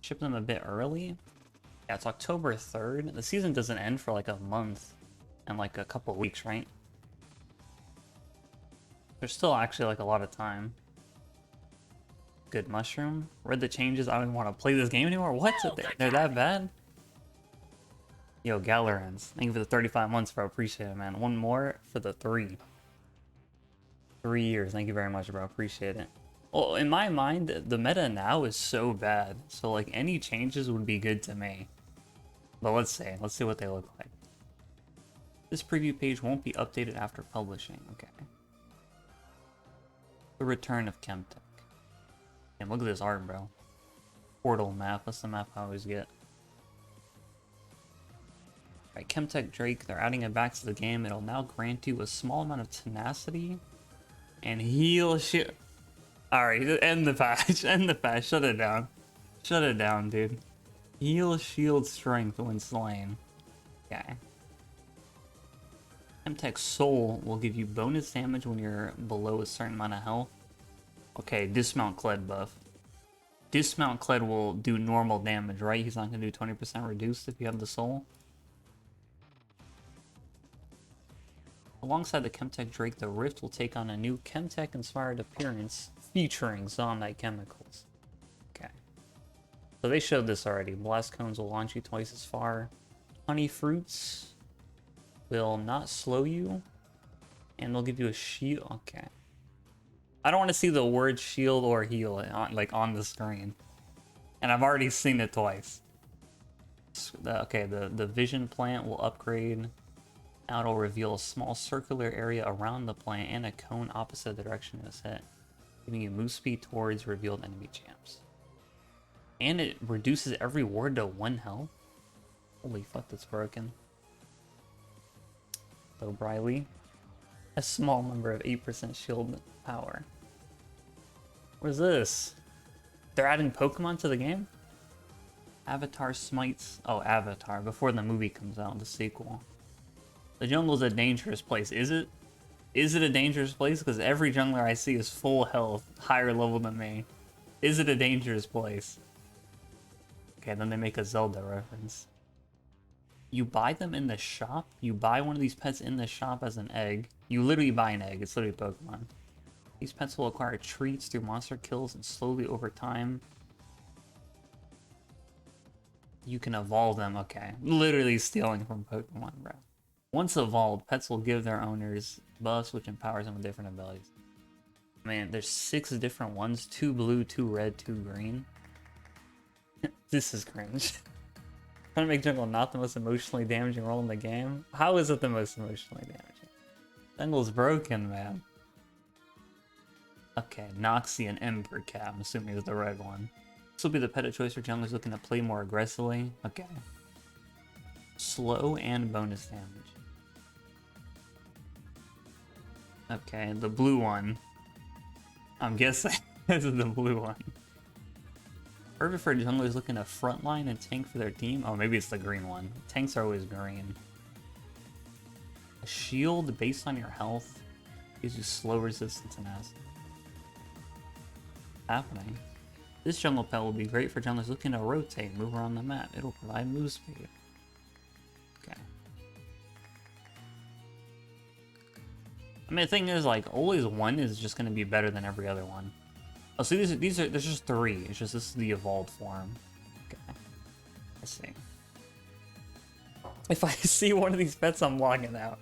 Ship them a bit early. Yeah, it's October 3rd. The season doesn't end for like a month and like a couple of weeks, right? There's still actually like a lot of time. Good mushroom. Read the changes. I don't even want to play this game anymore. What? They're that bad? Yo, Galerans. Thank you for the 35 months, bro. Appreciate it, man. One more for the 3. 3 years. Thank you very much, bro. Appreciate it. Well, in my mind, the meta now is so bad. So, like, any changes would be good to me. But let's see. Let's see what they look like. This preview page won't be updated after publishing. Okay. The return of Chemtech. Damn, look at this art, bro. Portal map. That's the map I always get. Alright, Chemtech Drake. They're adding it back to the game. It'll now grant you a small amount of tenacity and heal shit. Alright, end the patch. End the patch. Shut it down. Shut it down, dude. Heal shield strength when slain. Okay. Chemtech Soul will give you bonus damage when you're below a certain amount of health. Okay, Dismount Kled buff. Dismount Kled will do normal damage, right? He's not going to do 20% reduced if you have the soul. Alongside the Chemtech Drake, the Rift will take on a new Chemtech-inspired appearance featuring Zonite chemicals. Okay. So they showed this already. Blast Cones will launch you twice as far. Honey Fruits will not slow you. And they'll give you a shield. Okay. I don't want to see the word shield or heal on the screen. And I've already seen it twice. Okay, the vision plant will upgrade. Now it'll reveal a small circular area around the plant and a cone opposite the direction it's hit, giving you move speed towards revealed enemy champs. And it reduces every ward to 1 health. Holy fuck, that's broken. So Briley, a small number of 8% shield power. What is this? They're adding Pokemon to the game? Avatar Smites. Oh, Avatar, before the movie comes out, the sequel. The jungle's a dangerous place. Is it? Is it a dangerous place? Because every jungler I see is full health, higher level than me. Is it a dangerous place? Okay, then they make a Zelda reference. You buy them in the shop. You buy one of these pets in the shop as an egg. You literally buy an egg. It's literally Pokemon. These pets will acquire treats through monster kills and slowly over time. You can evolve them. Okay. Literally stealing from Pokemon, bro. Once evolved, pets will give their owners buffs which empowers them with different abilities. Man, there's 6 different ones. 2 blue, 2 red, 2 green. This is cringe. Trying to make jungle not the most emotionally damaging role in the game. How is it the most emotionally damaging? Jungle's broken, man. Okay, Noxie and Ember Cat. I'm assuming it's the red one. This will be the pet of choice for junglers looking to play more aggressively. Okay. Slow and bonus damage. Okay, the blue one. I'm guessing this is the blue one. Perfect for junglers looking to frontline and tank for their team. Oh, maybe it's the green one. Tanks are always green. A shield based on your health gives you slow resistance and acid. Happening. This jungle pet will be great for junglers looking to rotate, move around the map. It'll provide move speed. Okay. I mean, the thing is, like, always one is just going to be better than every other one. Oh, so there's just 3. It's just this is the evolved form. Okay. Let's see. If I see one of these pets, I'm logging out.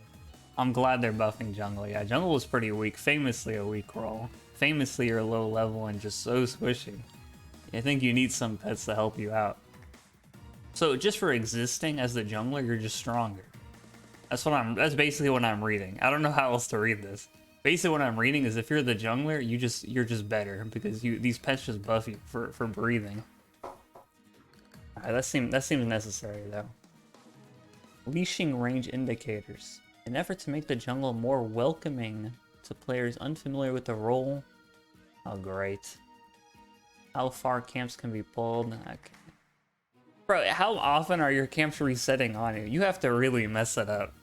I'm glad they're buffing jungle. Yeah, jungle was pretty weak. Famously a weak role. Famously you're low level and just so squishy. I think you need some pets to help you out. So just for existing as the jungler, you're just stronger. That's basically what I'm reading. I don't know how else to read this. Basically what I'm reading is if you're the jungler, you're just better because these pets just buff you for breathing. Alright, that seems necessary though. Leashing range indicators. In an effort to make the jungle more welcoming to players unfamiliar with the role. Oh great. How far camps can be pulled. Okay. Bro, how often are your camps resetting on you? You have to really mess it up.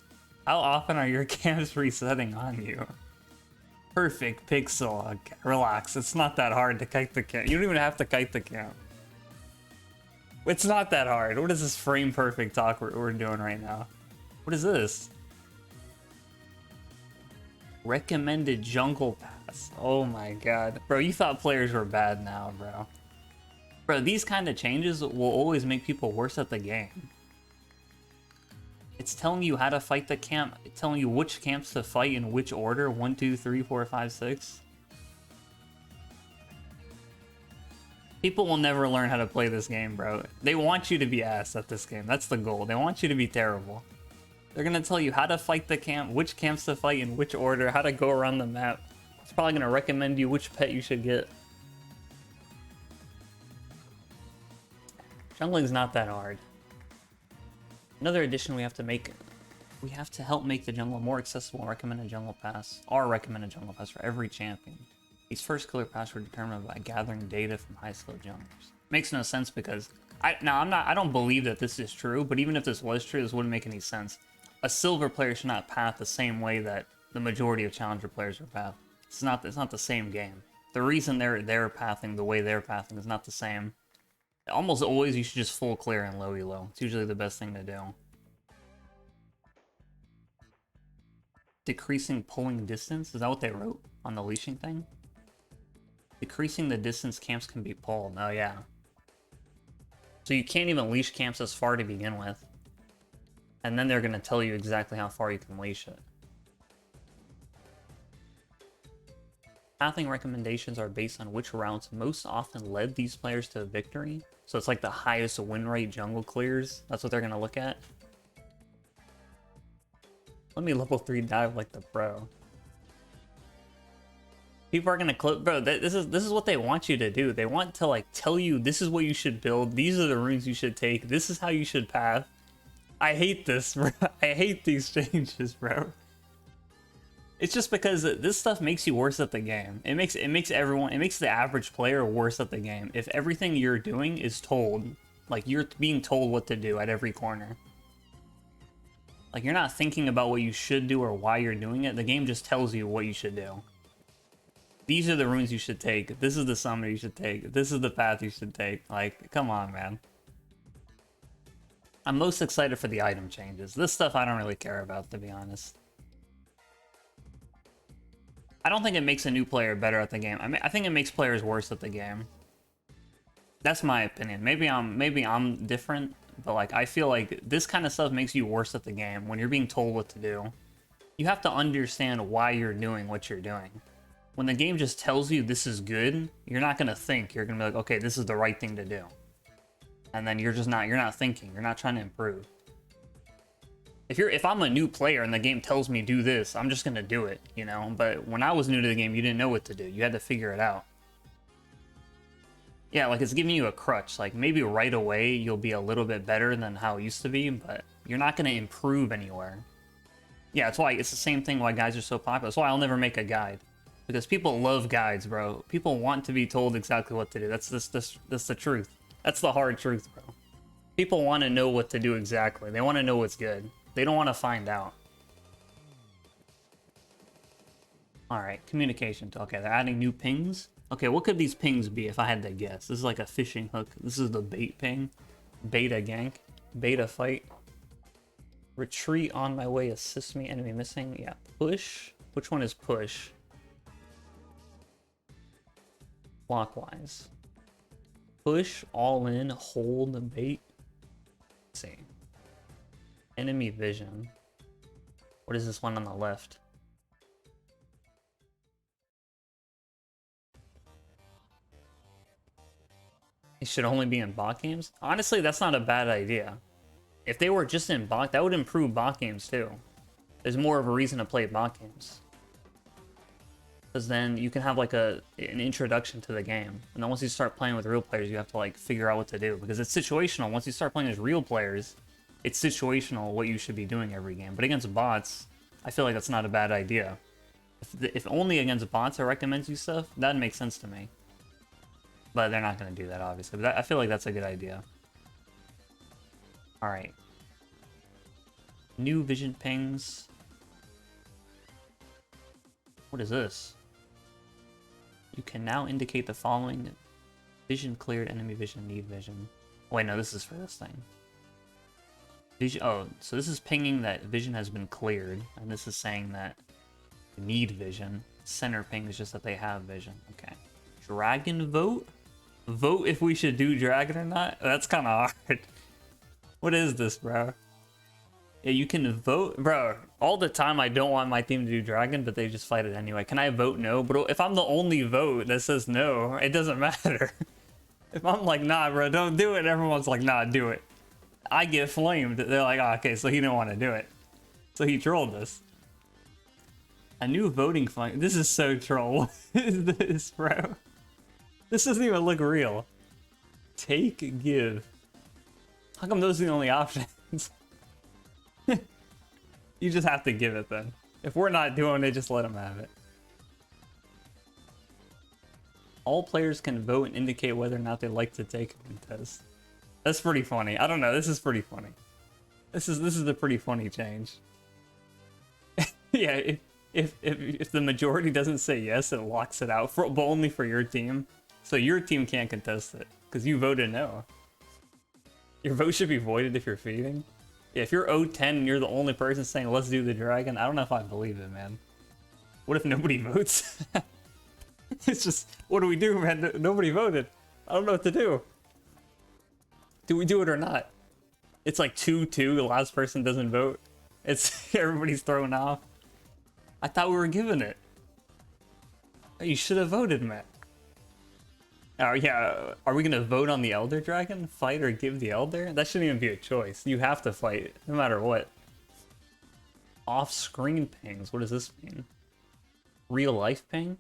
How often are your camps resetting on you? Perfect pixel. Okay, relax. It's not that hard to kite the camp. You don't even have to kite the camp. It's not that hard. What is this frame perfect talk we're doing right now? What is this? Recommended jungle pass. Oh my god. Bro, you thought players were bad now, bro. Bro, these kind of changes will always make people worse at the game. It's telling you how to fight the camp. It's telling you which camps to fight in which order. 1, 2, 3, 4, 5, 6. People will never learn how to play this game, bro. They want you to be ass at this game. That's the goal. They want you to be terrible. They're gonna tell you how to fight the camp, which camps to fight in which order, how to go around the map. It's probably gonna recommend you which pet you should get. Jungling's not that hard. Another addition we have to make. We have to help make the jungle more accessible and recommend a jungle pass. Our recommended jungle pass for every champion. These first killer paths were determined by gathering data from high skill junglers. Makes no sense because I don't believe that this is true, but even if this was true, this wouldn't make any sense. A silver player should not path the same way that the majority of challenger players are path. It's not the same game. The reason they're pathing the way they're pathing is not the same. Almost always you should just full clear and low elo. It's usually the best thing to do. Decreasing pulling distance, is that what they wrote on the leashing thing? Decreasing the distance camps can be pulled. Oh yeah. So you can't even leash camps as far to begin with. And then they're going to tell you exactly how far you can leash it. Pathing recommendations are based on which routes most often led these players to victory. So it's like the highest win rate jungle clears. That's what they're going to look at. Let me level 3 dive like the pro. People are gonna clip, bro. This is what they want you to do. They want to like tell you this is what you should build. These are the runes you should take. This is how you should path. I hate this, bro. I hate these changes, bro. It's just because this stuff makes you worse at the game. It makes the average player worse at the game. If everything you're doing is told, like you're being told what to do at every corner. Like you're not thinking about what you should do or why you're doing it. The game just tells you what you should do. These are the runes you should take. This is the summon you should take. This is the path you should take. Like, come on, man. I'm most excited for the item changes. This stuff I don't really care about, to be honest. I don't think it makes a new player better at the game. I think it makes players worse at the game. That's my opinion. Maybe I'm different, but like I feel like this kind of stuff makes you worse at the game when you're being told what to do. You have to understand why you're doing what you're doing. When the game just tells you this is good, you're not gonna think. You're gonna be like, okay, this is the right thing to do. And then you're not thinking. You're not trying to improve. If I'm a new player and the game tells me do this, I'm just gonna do it, you know? But when I was new to the game, you didn't know what to do. You had to figure it out. Yeah, like it's giving you a crutch. Like maybe right away you'll be a little bit better than how it used to be, but you're not gonna improve anywhere. Yeah, that's why it's the same thing why guides are so popular. That's why I'll never make a guide. Because people love guides, bro. People want to be told exactly what to do. That's the truth. That's the hard truth, bro. People want to know what to do exactly. They want to know what's good. They don't want to find out. Alright, communication. Okay, they're adding new pings. Okay, what could these pings be if I had to guess? This is like a fishing hook. This is the bait ping. Beta gank. Beta fight. Retreat on my way. Assist me. Enemy missing. Yeah, push. Which one is push? Clockwise. Push, all in, hold, bait. Let's see. Enemy vision. What is this one on the left? It should only be in bot games? Honestly, that's not a bad idea. If they were just in bot, that would improve bot games too. There's more of a reason to play bot games. Because then you can have like an introduction to the game. And then once you start playing with real players, you have to like figure out what to do. Because it's situational. Once you start playing as real players, it's situational what you should be doing every game. But against bots, I feel like that's not a bad idea. If only against bots it recommends you stuff, that makes sense to me. But they're not going to do that, obviously. But I feel like that's a good idea. Alright. New vision pings. What is this? You can now indicate the following: vision cleared, enemy vision, need vision. Wait, no, this is for this thing. Vision. Oh, so this is pinging that vision has been cleared, and this is saying that you need vision. Center ping is just that they have vision. Okay. Dragon vote? Vote if we should do dragon or not? That's kind of hard. What is this, bro? Yeah, you can vote. Bro, all the time I don't want my team to do dragon, but they just fight it anyway. Can I vote no? But if I'm the only vote that says no, it doesn't matter. If I'm like, nah, bro, don't do it, everyone's like, nah, do it. I get flamed. They're like, oh, okay, so he didn't want to do it. So he trolled us. A new voting function. This is so troll. What is this, bro? This doesn't even look real. Take, give. How come those are the only options? You just have to give it then. If we're not doing it, just let them have it. All players can vote and indicate whether or not they like to take a contest. That's pretty funny. I don't know. This is pretty funny. This is a pretty funny change. Yeah, if the majority doesn't say yes, it locks it out, but only for your team. So your team can't contest it because you voted no. Your vote should be voided if you're feeding. Yeah, if you're 0-10 and you're the only person saying let's do the dragon, I don't know if I believe it, man. What if nobody votes? It's just, what do we do, man? Nobody voted. I don't know what to do. Do we do it or not? It's like 2-2, the last person doesn't vote. It's everybody's thrown off. I thought we were giving it. You should have voted, man. Yeah, are we gonna vote on the Elder Dragon? Fight or give the Elder? That shouldn't even be a choice. You have to fight, no matter what. Off-screen pings, what does this mean? Real life ping?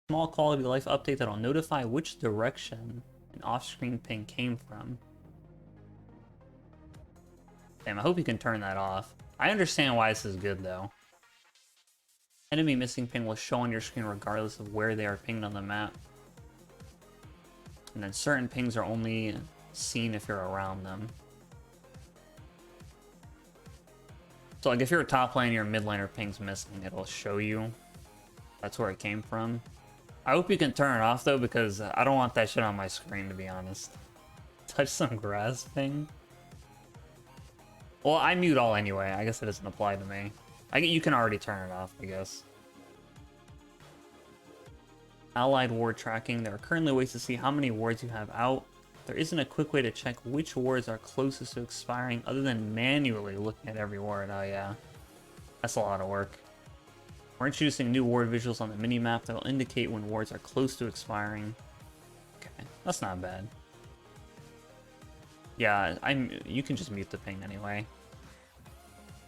Small quality of life update that'll notify which direction an off-screen ping came from. Damn, I hope you can turn that off. I understand why this is good, though. Enemy missing ping will show on your screen regardless of where they are pinged on the map. And then certain pings are only seen if you're around them. So like if you're a top lane and your mid laner ping's missing, it'll show you that's where it came from. I hope you can turn it off though, because I don't want that shit on my screen, to be honest. Touch some grass ping. Well, I mute all anyway. I guess it doesn't apply to me. You can already turn it off, I guess. Allied ward tracking. There are currently ways to see how many wards you have out. There isn't a quick way to check which wards are closest to expiring other than manually looking at every ward. Oh yeah, that's a lot of work. We're introducing new ward visuals on the minimap that will indicate when wards are close to expiring. Okay, that's not bad. Yeah, you can just mute the ping anyway.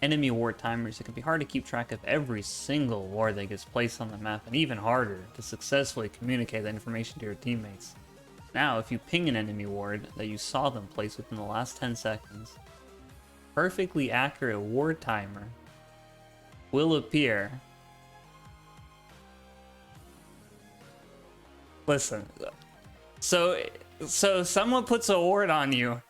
Enemy ward timers. It can be hard to keep track of every single ward that gets placed on the map, and even harder to successfully communicate that information to your teammates. Now, if you ping an enemy ward that you saw them place within the last 10 seconds, perfectly accurate ward timer will appear. Listen, so someone puts a ward on you.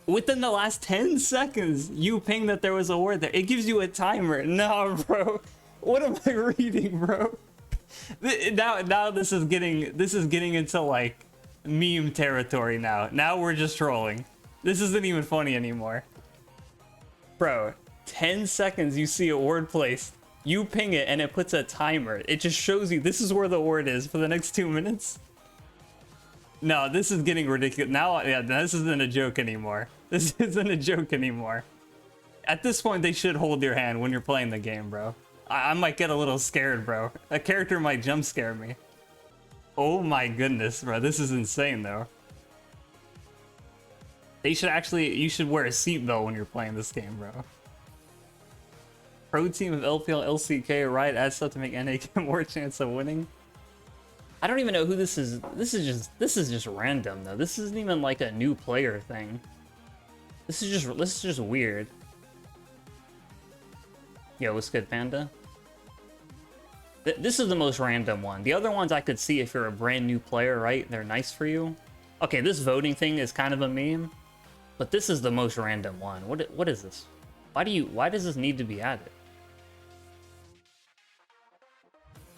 Within the last 10 seconds, you ping that there was a ward there. It gives you a timer. No, bro. What am I reading, bro? Now this is getting into like meme territory now. Now we're just trolling. This isn't even funny anymore. Bro, 10 seconds you see a ward placed. You ping it and it puts a timer. It just shows you this is where the ward is for the next 2 minutes. No, this is getting ridiculous. Now, yeah, this isn't a joke anymore. This isn't a joke anymore. At this point, they should hold your hand when you're playing the game, bro. I might get a little scared, bro. A character might jump scare me. Oh my goodness, bro. This is insane, though. They should actually... You should wear a seatbelt when you're playing this game, bro. Pro team of LPL, LCK, Riot adds stuff to make NA get more chance of winning. I don't even know who this is. This is just random though. This isn't even like a new player thing. This is just weird. Yo, what's good, Panda? This is the most random one. The other ones I could see if you're a brand new player, right? They're nice for you. Okay, this voting thing is kind of a meme, but this is the most random one. What is this? Why does this need to be added?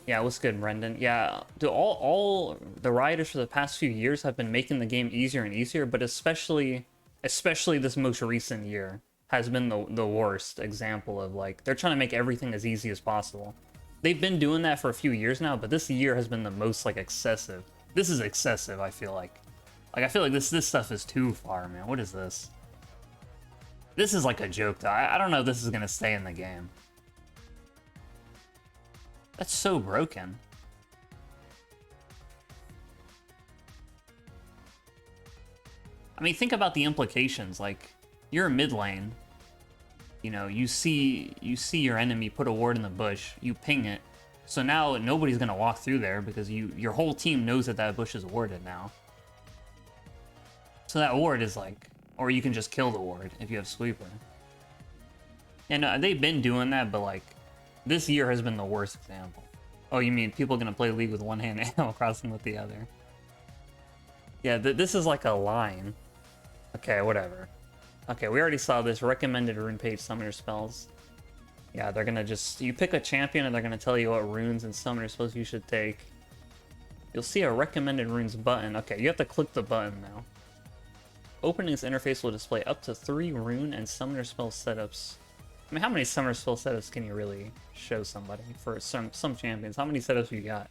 Yeah, what's good, Brendan? Yeah, all the writers for the past few years have been making the game easier and easier, but especially this most recent year has been the worst example of, like, they're trying to make everything as easy as possible. They've been doing that for a few years now, but this year has been the most, like, excessive. This is excessive, I feel like. Like, I feel like this stuff is too far, man. What is this? This is like a joke, though. I don't know if this is gonna stay in the game. That's so broken. I mean, think about the implications. Like, you're a mid lane. You know, you see your enemy put a ward in the bush. You ping it. So now nobody's gonna walk through there because your whole team knows that that bush is warded now. So that ward is like, or you can just kill the ward if you have sweeper. And they've been doing that, but like, this year has been the worst example. Oh, you mean people gonna play League with one hand and Animal Crossing with the other? Yeah, this is like a line. Okay, whatever. Okay, we already saw this. Recommended rune page summoner spells. Yeah, they're gonna just... You pick a champion and they're gonna tell you what runes and summoner spells you should take. You'll see a recommended runes button. Okay, you have to click the button now. Opening this interface will display up to 3 rune and summoner spell setups. I mean, how many summoner spell setups can you really show somebody for some champions? How many setups you got?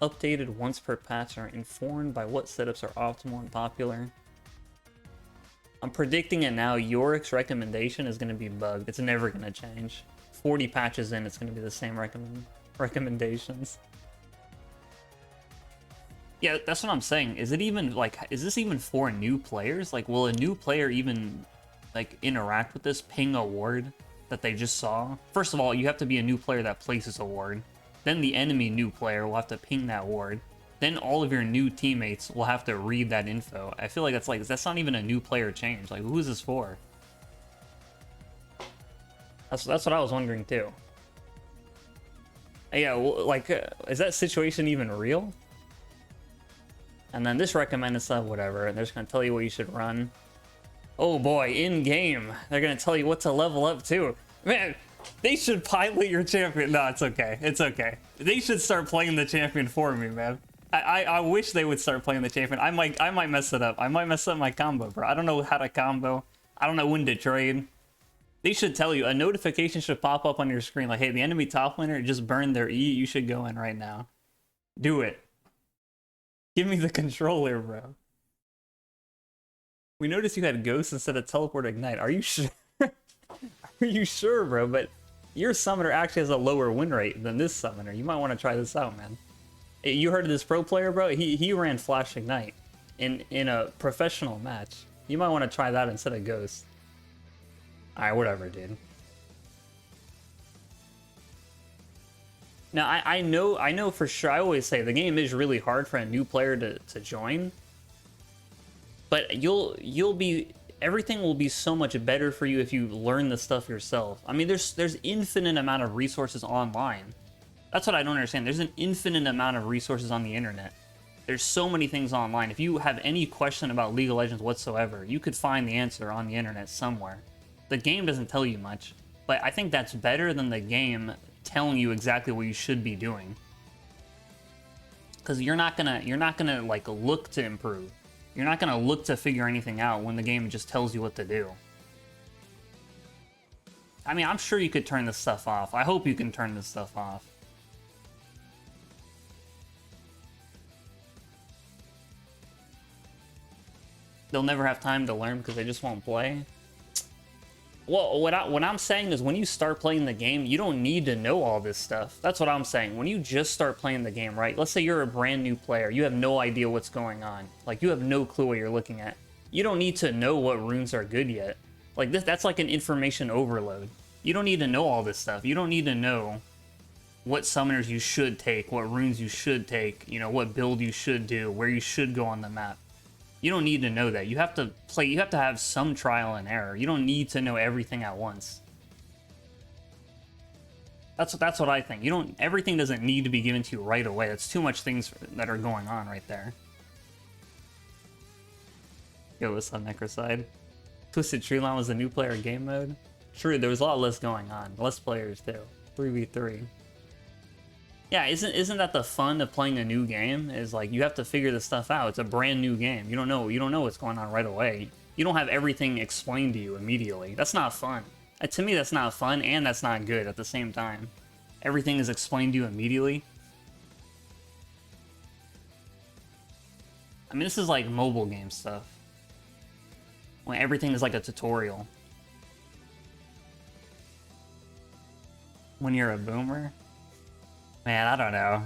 Updated once per patch, are informed by what setups are optimal and popular. I'm predicting it now. Yorik's recommendation is going to be bugged. It's never going to change. 40 patches in, it's going to be the same recommendations. Yeah, that's what I'm saying. Is it even, like, is this even for new players? Like, will a new player even, like, interact with this, ping a ward that they just saw? First of all, you have to be a new player that places a ward. Then the enemy new player will have to ping that ward. Then all of your new teammates will have to read that info. I feel like that's not even a new player change. Like, who is this for? That's what I was wondering too. Yeah, well, like, is that situation even real? And then this recommended stuff, whatever. They're just gonna tell you what you should run. Oh boy, in game, they're gonna tell you what to level up to. Man, they should pilot your champion. No, it's okay. It's okay. They should start playing the champion for me, man. I wish they would start playing the champion. I might mess it up. I might mess up my combo, bro. I don't know how to combo. I don't know when to trade. They should tell you. A notification should pop up on your screen like, hey, the enemy top laner just burned their E. You should go in right now. Do it. Give me the controller, bro. We noticed you had Ghost instead of Teleport Ignite. Are you sure? Are you sure, bro? But your summoner actually has a lower win rate than this summoner. You might want to try this out, man. You heard of this pro player, bro? He ran Flash Ignite in a professional match. You might want to try that instead of Ghost. Alright, whatever, dude. Now, I know for sure, I always say the game is really hard for a new player to join. But everything will be so much better for you if you learn the stuff yourself. I mean, there's infinite amount of resources online. That's what I don't understand. There's an infinite amount of resources on the internet. There's so many things online. If you have any question about League of Legends whatsoever, you could find the answer on the internet somewhere. The game doesn't tell you much, but I think that's better than the game telling you exactly what you should be doing. Because you're not gonna like look to improve. You're not gonna look to figure anything out when the game just tells you what to do. I mean, I'm sure you could turn this stuff off. I hope you can turn this stuff off. They'll never have time to learn because they just won't play. Well, what I'm saying is when you start playing the game, you don't need to know all this stuff. That's what I'm saying. When you just start playing the game, right? Let's say you're a brand new player. You have no idea what's going on. Like, you have no clue what you're looking at. You don't need to know what runes are good yet. Like, that's like an information overload. You don't need to know all this stuff. You don't need to know what summoners you should take, what runes you should take, you know, what build you should do, where you should go on the map. You don't need to know that. You have to play, you have to have some trial and error. You don't need to know everything at once. That's what I think. Everything doesn't need to be given to you right away. That's too much things that are going on right there. Yo, what's up, Necroside? Twisted Tree Line was the new player game mode. True, there was a lot less going on. Less players, too. 3v3. Yeah, isn't that the fun of playing a new game? Is like you have to figure this stuff out. It's a brand new game. You don't know what's going on right away. You don't have everything explained to you immediately. That's not fun. To me, that's not fun, and that's not good at the same time. Everything is explained to you immediately. I mean, this is like mobile game stuff. When everything is like a tutorial. When you're a boomer? Man, I don't know.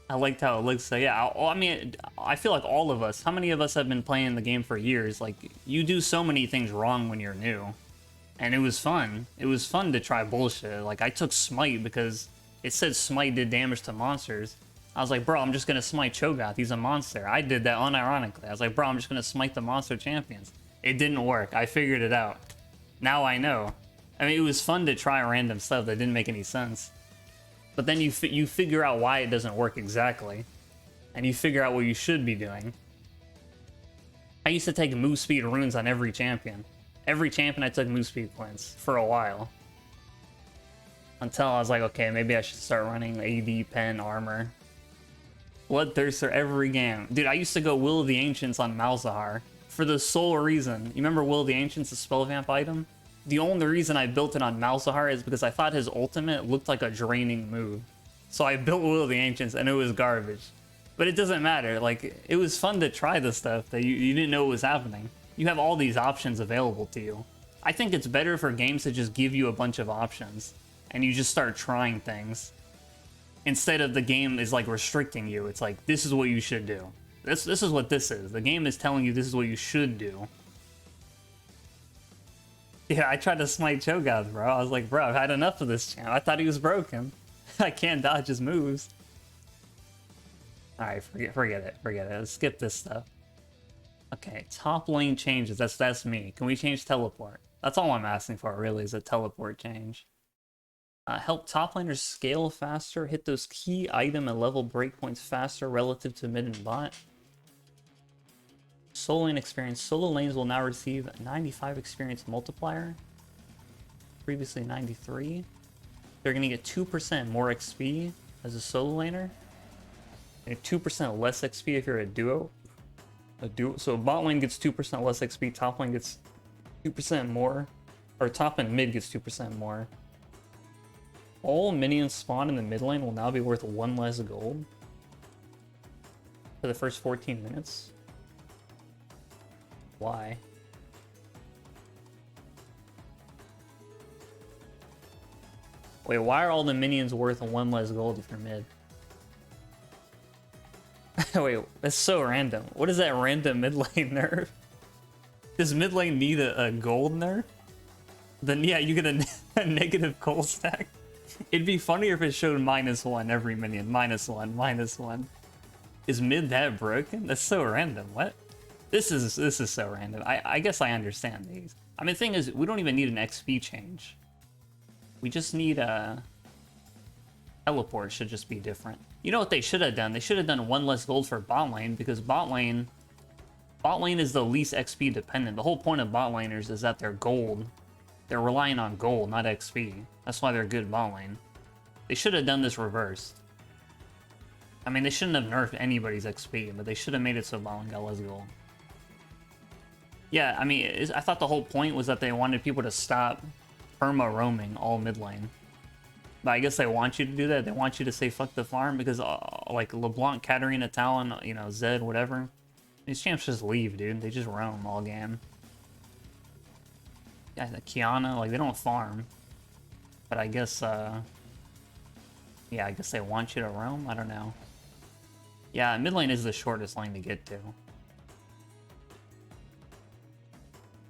I liked how it looks. So yeah, I mean, I feel like all of us, how many of us have been playing the game for years? Like, you do so many things wrong when you're new. And it was fun. It was fun to try bullshit. Like, I took Smite because it said Smite did damage to monsters. I was like, bro, I'm just gonna smite Cho'Gath. He's a monster. I did that unironically. I was like, bro, I'm just gonna smite the monster champions. It didn't work. I figured it out. Now I know. I mean, it was fun to try random stuff that didn't make any sense. But then you figure out why it doesn't work exactly. And you figure out what you should be doing. I used to take move speed runes on every champion. Every champion I took move speed points for a while. Until I was like, okay, maybe I should start running AD, pen, armor. Bloodthirster every game. Dude, I used to go Will of the Ancients on Malzahar. For the sole reason. You remember Will of the Ancients, the spell vamp item? The only reason I built it on Malzahar is because I thought his ultimate looked like a draining move. So I built Will of the Ancients and it was garbage. But it doesn't matter. Like, it was fun to try the stuff that you didn't know was happening. You have all these options available to you. I think it's better for games to just give you a bunch of options. And you just start trying things. Instead of the game is like restricting you. It's like, this is what you should do. This is what this is. The game is telling you this is what you should do. Yeah, I tried to smite Cho'Gath, bro. I was like, bro, I've had enough of this champ. I thought he was broken. I can't dodge his moves. Alright, forget it. Let's skip this stuff. Okay, top lane changes. That's me. Can we change teleport? That's all I'm asking for, really, is a teleport change. Help top laners scale faster, hit those key item and level breakpoints faster relative to mid and bot. Solo lane experience. Solo lanes will now receive 95 experience multiplier. Previously 93. They're going to get 2% more XP as a solo laner. And 2% less XP if you're a duo. So bot lane gets 2% less XP, top lane gets 2% more. Or top and mid gets 2% more. All minions spawned in the mid lane will now be worth 1 less gold. For the first 14 minutes. Why? Wait, why are all the minions worth 1 less gold if you're mid? Wait, that's so random. What is that random mid lane nerf? Does mid lane need a gold nerf? Then yeah, you get a negative gold stack. It'd be funnier if it showed -1 every minion. -1, -1. Is mid that broken? That's so random. What? This is so random. I guess I understand these. I mean, the thing is, we don't even need an XP change. We just need a... Teleport should just be different. You know what they should have done? They should have done 1 less gold for bot lane, because bot lane is the least XP dependent. The whole point of bot laners is that they're gold. They're relying on gold, not XP. That's why they're good bot lane. They should have done this reversed. I mean, they shouldn't have nerfed anybody's XP, but they should have made it so bot lane got less gold. Yeah, I mean, I thought the whole point was that they wanted people to stop perma roaming all mid lane. But I guess they want you to do that. They want you to say fuck the farm because like LeBlanc, Katarina, Talon, you know, Zed, whatever. These champs just leave, dude. They just roam all game. Yeah, Kiana, like they don't farm. But I guess, yeah, I guess they want you to roam. I don't know. Yeah, mid lane is the shortest lane to get to.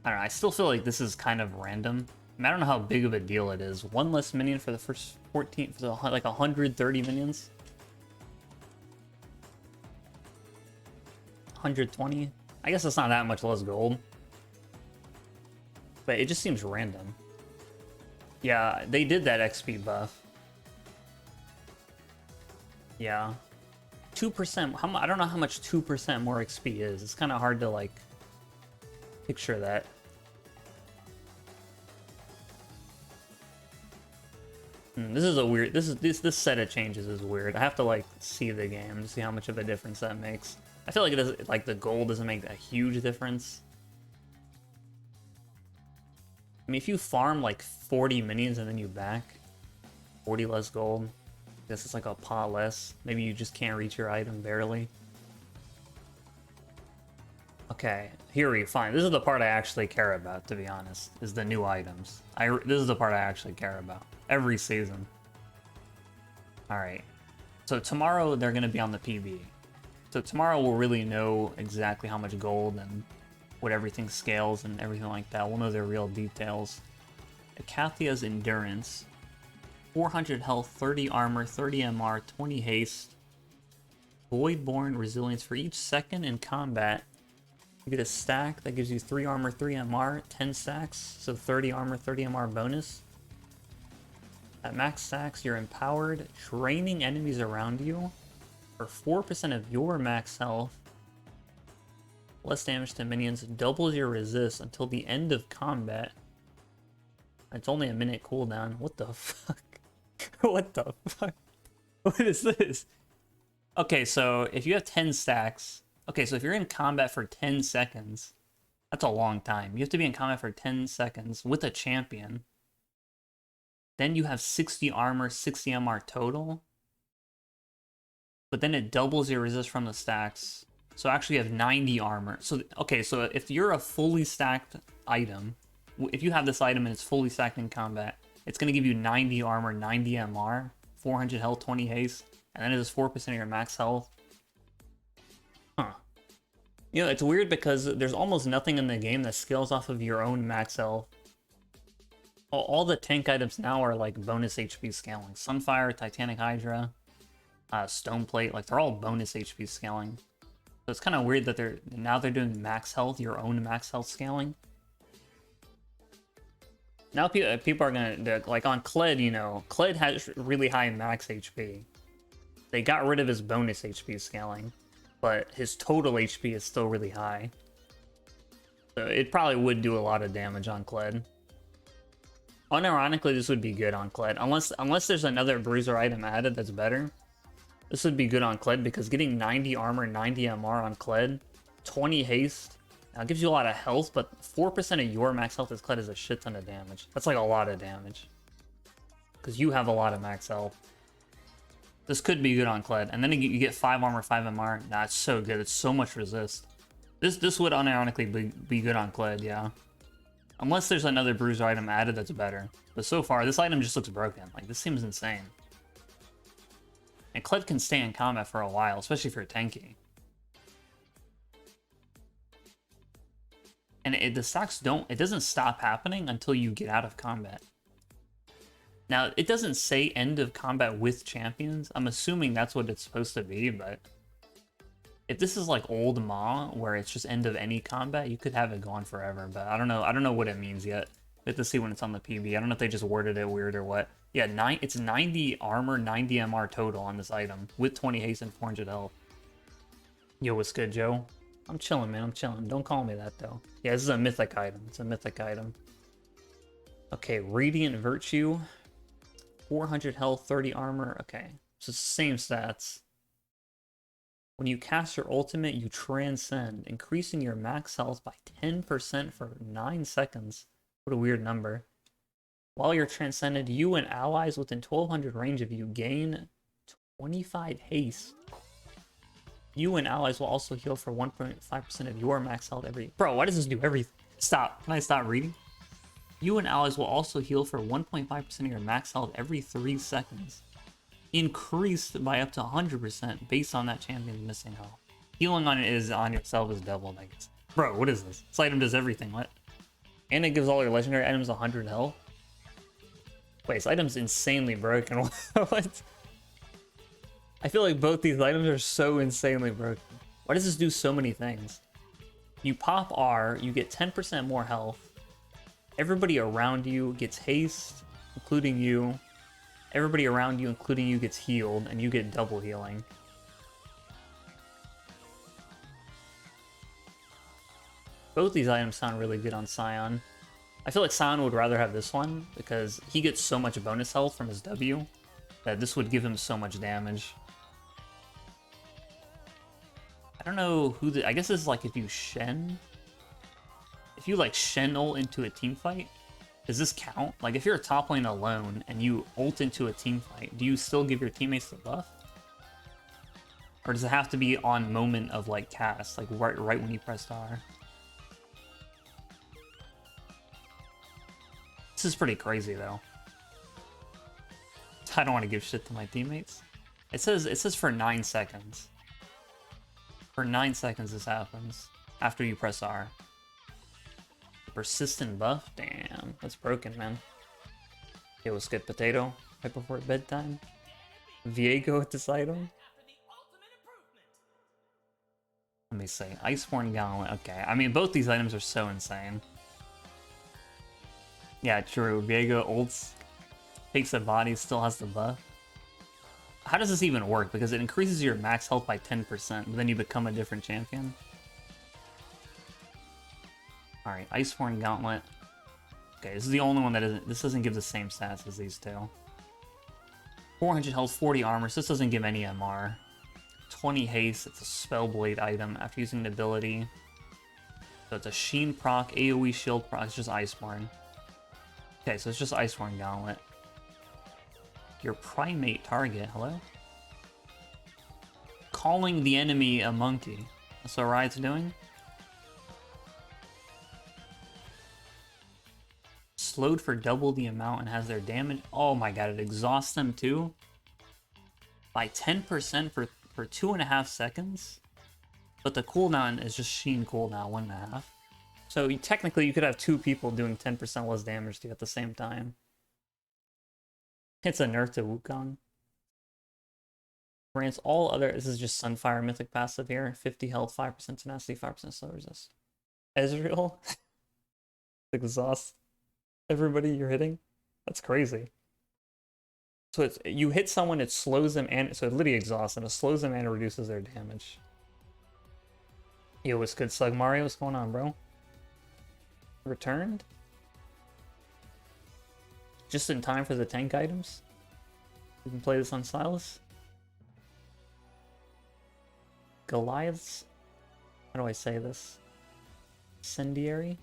I don't know, I still feel like this is kind of random. I mean, I don't know how big of a deal it is. 1 less minion for the first 14, for the, like 130 minions. 120. I guess it's not that much less gold. But it just seems random. Yeah, they did that XP buff. Yeah. 2%, I don't know how much 2% more XP is. It's kind of hard to, like, picture that. This is a weird. This set of changes is weird. I have to like see the game to see how much of a difference that makes. I feel like it doesn't. Like the gold doesn't make a huge difference. I mean, if you farm like 40 minions and then you back 40 less gold, I guess it's like a pot less. Maybe you just can't reach your item barely. Okay, here we fine. This is the part I actually care about, to be honest, is the new items. This is the part I actually care about every season. All right, so tomorrow they're gonna be on the PB. So tomorrow we'll really know exactly how much gold and what everything scales and everything like that. We'll know their real details. Akathia's Endurance, 400 health, 30 armor, 30 MR, 20 haste, Voidborn Resilience for each second in combat. You get a stack that gives you 3 armor, 3 MR, 10 stacks, so 30 armor, 30 MR bonus. At max stacks, you're empowered, training enemies around you for 4% of your max health. Less damage to minions, doubles your resist until the end of combat. It's only a minute cooldown. What the fuck? What the fuck? What is this? Okay, so if you have 10 stacks... Okay, so if you're in combat for 10 seconds, that's a long time. You have to be in combat for 10 seconds with a champion. Then you have 60 armor, 60 MR total. But then it doubles your resist from the stacks. So actually you have 90 armor. So, okay, so if you're a fully stacked item, if you have this item and it's fully stacked in combat, it's going to give you 90 armor, 90 MR, 400 health, 20 haste, and then it is 4% of your max health. Huh. You know, it's weird because there's almost nothing in the game that scales off of your own max health. All the tank items now are like bonus HP scaling. Sunfire, Titanic Hydra, Stone Plate, like they're all bonus HP scaling. So it's kind of weird that they're doing max health, your own max health scaling. Now people are gonna, like on Kled, you know, Kled has really high max HP. They got rid of his bonus HP scaling, but his total HP is still really high. So it probably would do a lot of damage on Kled. Unironically, this would be good on Kled. Unless there's another bruiser item added that's better. This would be good on Kled because getting 90 armor, 90 MR on Kled, 20 haste, now it gives you a lot of health, but 4% of your max health as Kled is a shit ton of damage. That's like a lot of damage. Because you have a lot of max health. This could be good on Kled. And then you get 5 armor, 5 MR. Nah, it's so good. It's so much resist. This would unironically be good on Kled, yeah. Unless there's another bruiser item added that's better. But so far, this item just looks broken. Like, this seems insane. And Kled can stay in combat for a while, especially for tanky. And the stacks it doesn't stop happening until you get out of combat. Now, it doesn't say end of combat with champions. I'm assuming that's what it's supposed to be, but if this is like old Ma, where it's just end of any combat, you could have it go on forever, but I don't know what it means yet. We have to see when it's on the PB. I don't know if they just worded it weird or what. Yeah, it's 90 armor, 90 MR total on this item, with 20 haste and 400 health. Yo, what's good, Joe? I'm chilling, man, I'm chilling. Don't call me that, though. Yeah, this is a mythic item. It's a mythic item. Okay, Radiant Virtue. 400 health, 30 armor. Okay, so it's the same stats. When you cast your ultimate, you transcend, increasing your max health by 10% for 9 seconds. What a weird number. While you're transcended, you and allies within 1200 range of you gain 25 haste. You and allies will also heal for 1.5% of your max health every... Bro, why does this do everything? Stop. Can I stop reading? You and allies will also heal for 1.5% of your max health every 3 seconds. Increased by up to 100% based on that champion's missing health. Healing on yourself is doubled, I guess. Bro, what is this? This item does everything, what? And it gives all your legendary items 100 health? Wait, this item's insanely broken. What? I feel like both these items are so insanely broken. Why does this do so many things? You pop R, you get 10% more health. Everybody around you gets haste, including you. Everybody around you, including you, gets healed, and you get double healing. Both these items sound really good on Scion. I feel like Sion would rather have this one because he gets so much bonus health from his W that this would give him so much damage. I don't know who the... I guess this is like if you Shen... If you like Shen ult into a team fight, does this count? Like if you're a top lane alone and you ult into a team fight, do you still give your teammates the buff? Or does it have to be on moment of like cast, like right when you press R? This is pretty crazy though. I don't want to give shit to my teammates. It says for 9 seconds. For 9 seconds this happens after you press R. Persistent buff? Damn, that's broken, man. Okay, we'll skip potato right before bedtime. Viego with this item. Let me see. Iceborn Gauntlet. Okay, I mean, both these items are so insane. Yeah, true. Viego ults, takes a body, still has the buff. How does this even work? Because it increases your max health by 10%, but then you become a different champion. Alright, Iceborn Gauntlet. Okay, this is the only one that isn't... This doesn't give the same stats as these two. 400 health, 40 armor, so this doesn't give any MR. 20 haste, it's a Spellblade item after using the ability. So it's a Sheen proc, AoE shield proc, it's just Iceborn. Okay, so it's just Iceborn Gauntlet. Your primate target, hello? Calling the enemy a monkey. That's what Riot's doing? Slowed for double the amount and has their damage. Oh my god, it exhausts them too? By 10% for 2.5 seconds? But the cooldown is just Sheen cooldown, 1.5. So technically you could have 2 people doing 10% less damage to you at the same time. It's a nerf to Wukong. Grants all other... This is just Sunfire mythic passive here. 50 health, 5% tenacity, 5% slow resist. Ezreal? Exhaust everybody you're hitting? That's crazy. So it's, you hit someone, it slows them, and so it literally exhausts them. It slows them and it reduces their damage. Yo, what's good, Soulmario? What's going on, bro? Returned? Just in time for the tank items? We can play this on Silas. Goliaths? How do I say this? Incendiary?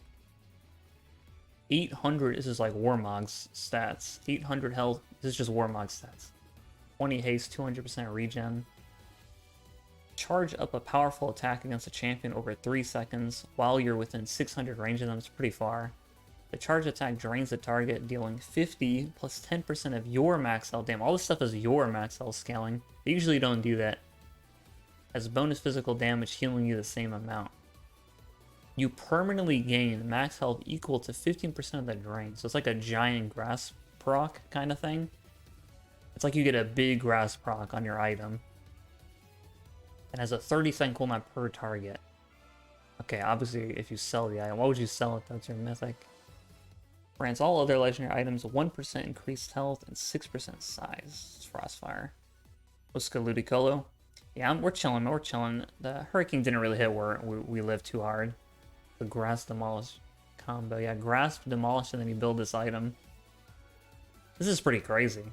800, this is like Warmog's stats. 800 health, this is just Warmog's stats. 20 haste, 200% regen. Charge up a powerful attack against a champion over 3 seconds while you're within 600 range of them. It's pretty far. The charge attack drains the target, dealing 50 plus 10% of your max health. Damn, all this stuff is your max health scaling. They usually don't do that. As bonus physical damage, healing you the same amount. You permanently gain max health equal to 15% of the drain. So it's like a giant grass proc kind of thing. It's like you get a big grass proc on your item. And has a 30-second cooldown per target. Okay, obviously if you sell the item, why would you sell it? That's your mythic. Grants all other legendary items 1% increased health and 6% size. It's Frostfire. What's good, Ludicolo? Yeah, we're chilling, we're chilling. The Hurricane didn't really hit where we live too hard. The Grasp Demolish combo. Yeah, Grasp, Demolish, and then you build this item. This is pretty crazy.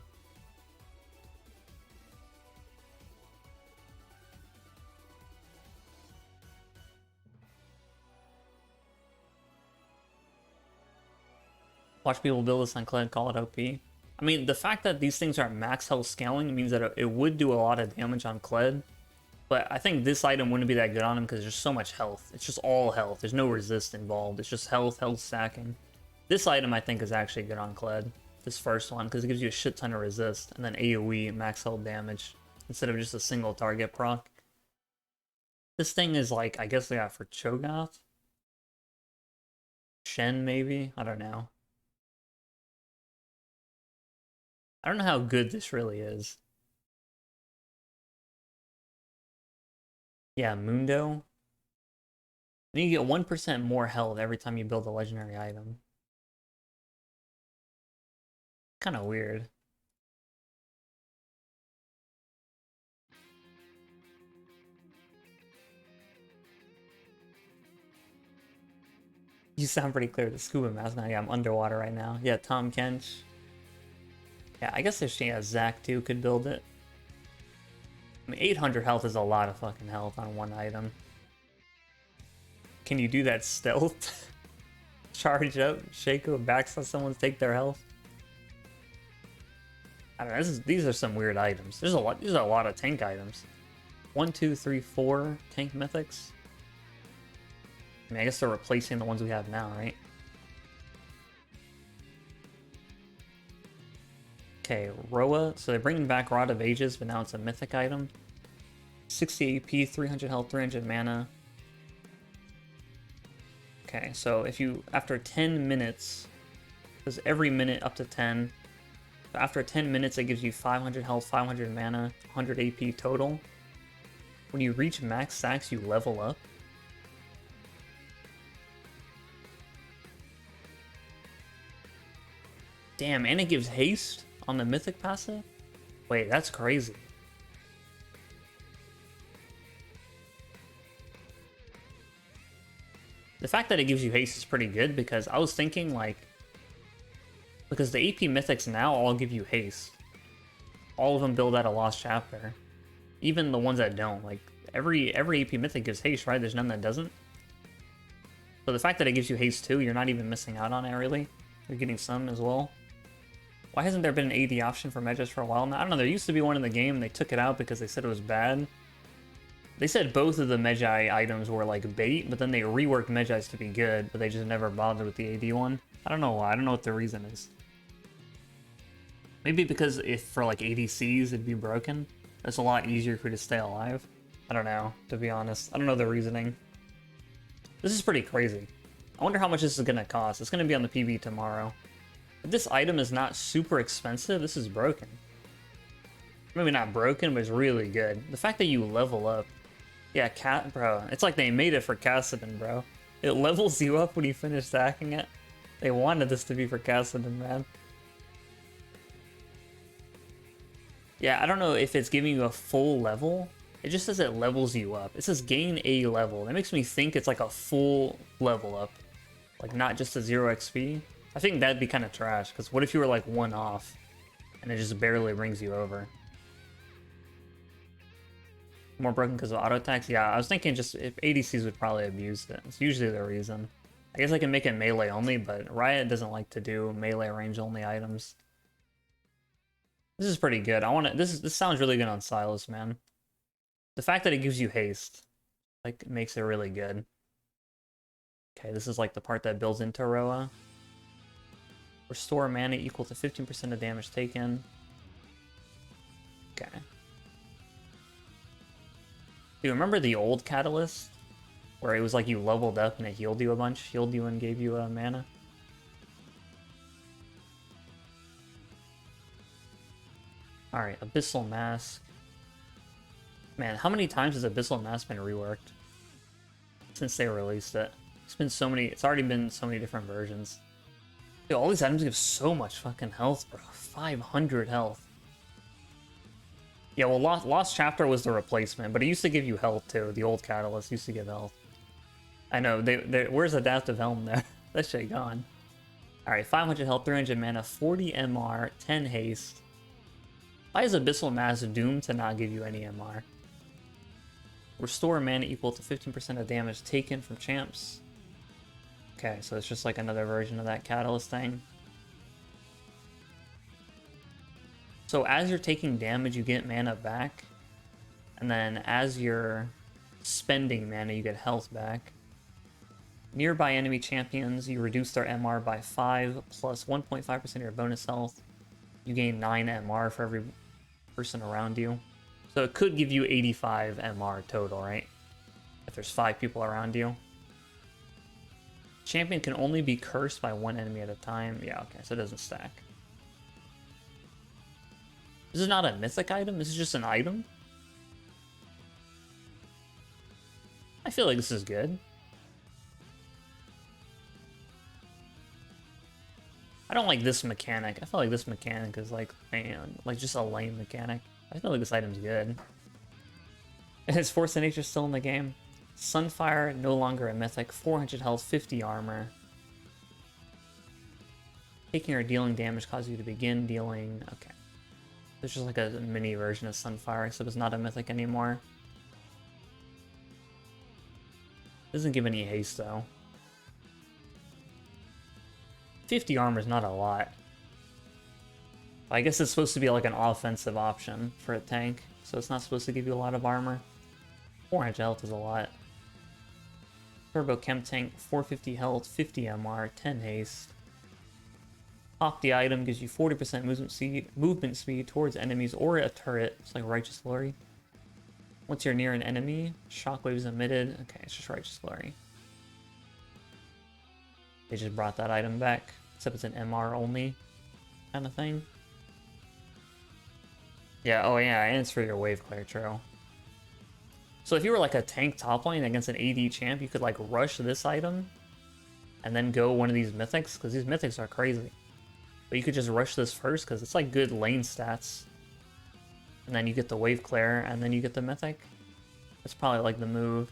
Watch people build this on Kled, call it OP. I mean, the fact that these things are max health scaling means that it would do a lot of damage on Kled. But I think this item wouldn't be that good on him because there's so much health. It's just all health. There's no resist involved. It's just health stacking. This item I think is actually good on Kled. This first one, because it gives you a shit ton of resist. And then AoE, max health damage. Instead of just a single target proc. This thing is like, I guess they got for Cho'Gath? Shen maybe? I don't know. I don't know how good this really is. Yeah, Mundo. Then you get 1% more health every time you build a legendary item. Kind of weird. You sound pretty clear. The scuba mask now. Yeah, I'm underwater right now. Yeah, Tom Kench. Yeah, I guess there's Zach too could build it. I mean, 800 health is a lot of fucking health on one item. Can you do that stealth? Charge up, Shaco backslash someone take their health. I don't know. These are some weird items. There's a lot. These are a lot of tank items. 1, 2, 3, 4 tank mythics. I mean, I guess they're replacing the ones we have now, right? Okay, Roa. So they're bringing back Rod of Ages, but now it's a mythic item. 60 AP, 300 health, 300 mana. Okay, so if you, after 10 minutes, because every minute up to 10, after 10 minutes it gives you 500 health, 500 mana, 100 AP total. When you reach max stacks, you level up. Damn, and it gives haste on the mythic passive? Wait, that's crazy. The fact that it gives you haste is pretty good, because I was thinking, like, because the AP mythics now all give you haste. All of them build out a Lost Chapter. Even the ones that don't. Like, every AP mythic gives haste, right? There's none that doesn't. So the fact that it gives you haste too, you're not even missing out on it, really. You're getting some as well. Why hasn't there been an AD option for Medjay for a while now? I don't know, there used to be one in the game, they took it out because they said it was bad. They said both of the Medjay items were like bait, but then they reworked Medjay's to be good, but they just never bothered with the AD one. I don't know why, I don't know what the reason is. Maybe because if for like ADCs it'd be broken, it's a lot easier for you to stay alive. I don't know, to be honest. I don't know the reasoning. This is pretty crazy. I wonder how much this is gonna cost. It's gonna be on the PB tomorrow. If this item is not super expensive, this is broken. Maybe not broken, but it's really good. The fact that you level up. Yeah, bro. It's like they made it for Kassadin, bro. It levels you up when you finish stacking it. They wanted this to be for Kassadin, man. Yeah, I don't know if it's giving you a full level. It just says it levels you up. It says gain a level. That makes me think it's like a full level up. Like not just a 0 XP. I think that'd be kind of trash, because what if you were like 1 off and it just barely brings you over? More broken because of auto attacks? Yeah, I was thinking just if ADCs would probably abuse it. It's usually the reason. I guess I can make it melee only, but Riot doesn't like to do melee range only items. This is pretty good. I want to. This sounds really good on Silas, man. The fact that it gives you haste, like, makes it really good. Okay, this is like the part that builds into Roa. Restore mana equal to 15% of damage taken. Okay. Do you remember the old Catalyst? Where it was like you leveled up and it healed you a bunch? Healed you and gave you mana? Alright, Abyssal Mask. Man, how many times has Abyssal Mask been reworked? Since they released it. It's been so many, it's already been so many different versions. Dude, all these items give so much fucking health, bro. 500 health. Yeah, well, Lost Chapter was the replacement, but it used to give you health too. The old Catalyst used to give health. I know, where's Adaptive Helm there? That shit gone. Alright, 500 health, 300 mana, 40 MR, 10 haste. Why is Abyssal Mask doomed to not give you any MR? Restore mana equal to 15% of damage taken from champs. Okay, so it's just like another version of that Catalyst thing. So as you're taking damage, you get mana back. And then as you're spending mana, you get health back. Nearby enemy champions, you reduce their MR by 5 plus 1.5% of your bonus health. You gain 9 MR for every person around you. So it could give you 85 MR total, right? If there's 5 people around you. Champion can only be cursed by 1 enemy at a time. Yeah, okay, so it doesn't stack. This is not a mythic item, this is just an item. I feel like this is good. I don't like this mechanic. I feel like this mechanic is like, man, like just a lame mechanic. I feel like this item's good. Is Force of Nature still in the game? Sunfire, no longer a mythic. 400 health, 50 armor. Taking or dealing damage causes you to begin dealing... Okay. It's just like a mini version of Sunfire, except it's not a mythic anymore. Doesn't give any haste, though. 50 armor is not a lot. I guess it's supposed to be like an offensive option for a tank, so it's not supposed to give you a lot of armor. 400 health is a lot. Turbo Chemtech, 450 health, 50 MR, 10 haste. Pop the item gives you 40% movement speed towards enemies or a turret. It's like Righteous Glory. Once you're near an enemy, shockwave is emitted. Okay, it's just Righteous Glory. They just brought that item back, except it's an MR only kind of thing. Yeah, oh yeah, and it's for your wave clear, true. So if you were like a tank top lane against an AD champ, you could like rush this item and then go one of these mythics, because these mythics are crazy. But you could just rush this first, because it's like good lane stats. And then you get the wave clear, and then you get the mythic. That's probably like the move.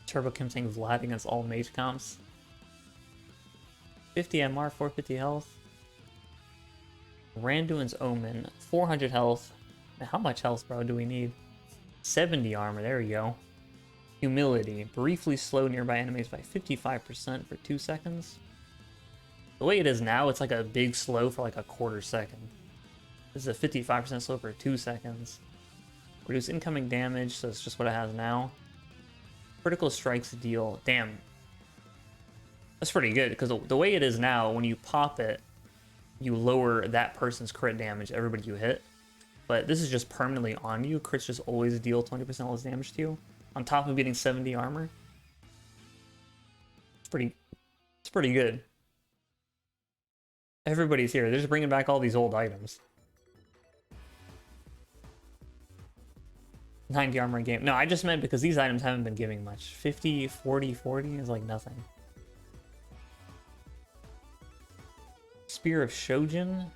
Turbo Chemtech Vlad against all mage comps. 50 MR, 450 health. Randuin's Omen, 400 health. Now, how much health, bro, do we need? 70 armor, there we go. Humility, briefly slow nearby enemies by 55% for 2 seconds. The way it is now, it's like a big slow for like a quarter second. This is a 55% slow for 2 seconds. Reduce incoming damage, so it's just what it has now. Critical strikes deal. Damn. That's pretty good, because the way it is now, when you pop it, you lower that person's crit damage, everybody you hit. But this is just permanently on you. Crits just always deal 20% less damage to you, on top of getting 70 armor. It's pretty good. Everybody's here. They're just bringing back all these old items. 90 armor game. No, I just meant because these items haven't been giving much. 50, 40, 40 is like nothing. Spear of Shojin.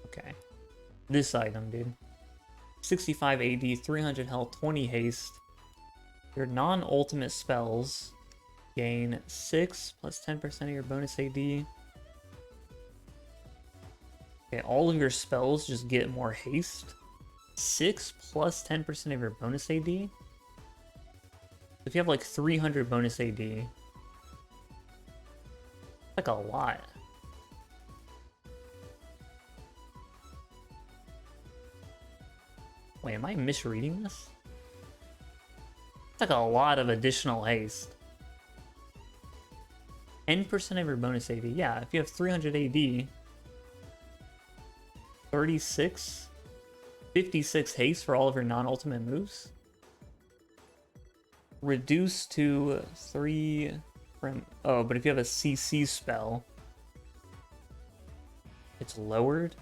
Okay. This item, dude. 65 AD, 300 health, 20 haste. Your non-ultimate spells gain 6 plus 10% of your bonus AD. Okay, all of your spells just get more haste. 6 plus 10% of your bonus AD. If you have like 300 bonus AD, it's like a lot. Wait, am I misreading this? It's like a lot of additional haste. 10% of your bonus AD. Yeah, if you have 300 AD, 36, 56 haste for all of your non-ultimate moves. Reduce to 3 from... Oh, but if you have a CC spell, it's lowered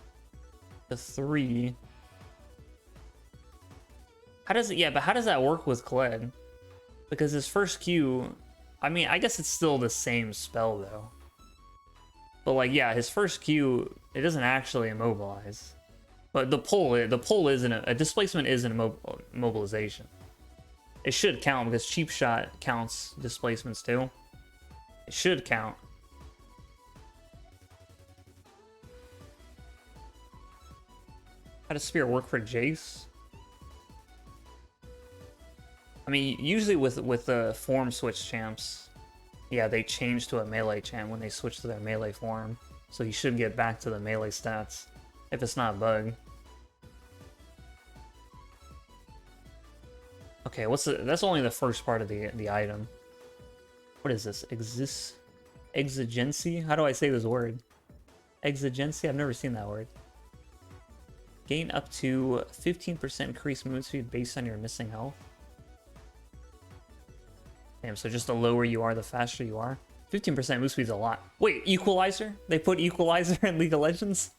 to 3. How does it... Yeah, but how does that work with Kled? Because his first Q... I mean, I guess it's still the same spell, though. But, like, yeah, his first Q, it doesn't actually immobilize. But the pull isn't... A displacement isn't mobilization. It should count, because cheap shot counts displacements, too. It should count. How does Spear work for Jace? I mean, usually with the form switch champs, yeah, they change to a melee champ when they switch to their melee form. So you should get back to the melee stats, if it's not bug. Okay, that's only the first part of the item. What is this? Exigency? How do I say this word? Exigency? I've never seen that word. Gain up to 15% increased movement speed based on your missing health. Damn, so just the lower you are, the faster you are. 15% move speed is a lot. Wait, Equalizer? They put Equalizer in League of Legends?